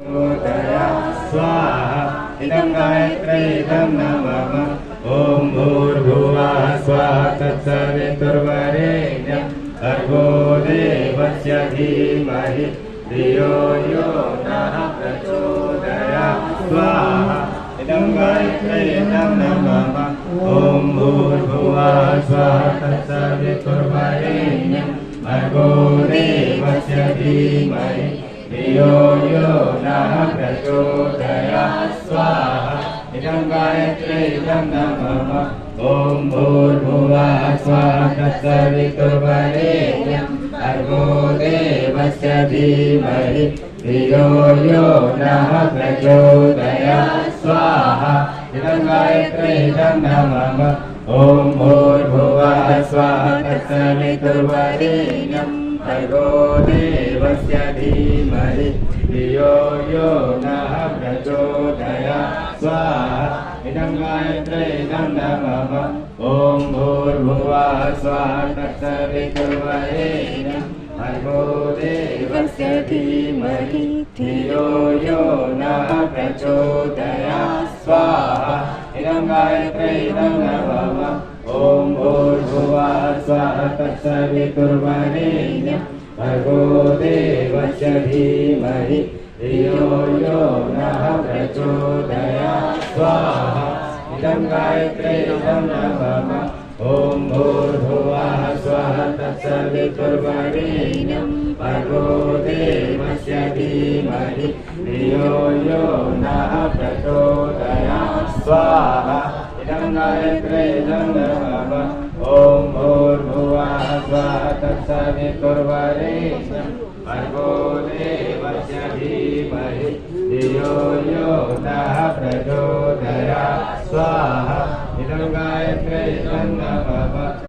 प्रचोदया स्वाहा इदं गायत्री इदं नमः ॐ भूर्भुवः स्वः तत्सवितुर्वरेण्यं भर्गो देवस्य धीमहि धियो यो नः प्रचोदयात् स्वाहा इदं गायत्री इदं नमः ॐ भूर्भुवः स्वः तत्सवितुर्वरेण्यं भर्गो देवस्य धीमहि धियो यो नः प्रचोदयात् स्वाहा इदं गायत्री इदं नमः ॐ भूर्भुवः स्वः तत्सवितुर्वरेण्यं भर्गो देवस्य धीमहि धियो यो नः प्रचोदयात् स्वाहा इदं गायत्री इदं नमः ॐ भूर्भुवः स्वः तत्सवितुर्वरेण्यं भर्गो देवस्य धीमहि धियो यो नः प्रचोदयात् स्वाहा इदं गायत्री इदं नमः ॐ भूर्भुवः स्वः तत्सवितुर्वरेण्यं भर्गो देवस्य धीमहि धियो यो नः प्रचोदयात् स्वाहा इदं गायत्री इदं नमः ॐ भूर्भुवः स्वः तत्सवितुर्वरेण्यं भर्गो देवस्य धीमहि धियो यो नः प्रचोदयात् स्वाहा इदं गायत्री इदं नमः ॐ भूर्भुवः स्वः तत्सवितुर्वरेण्यं भर्गो देवस्य धीमहि धियो यो नः प्रचोदयात् स्वाहा इदं गायत्री इदं नमः ॐ भूर्भुवः स्वः तत्सवितुर्वरेण्यं भर्गो देवस्य धीमहि धियो यो नः प्रचोदयात् स्वाहा इदं गायत्री इदं नमः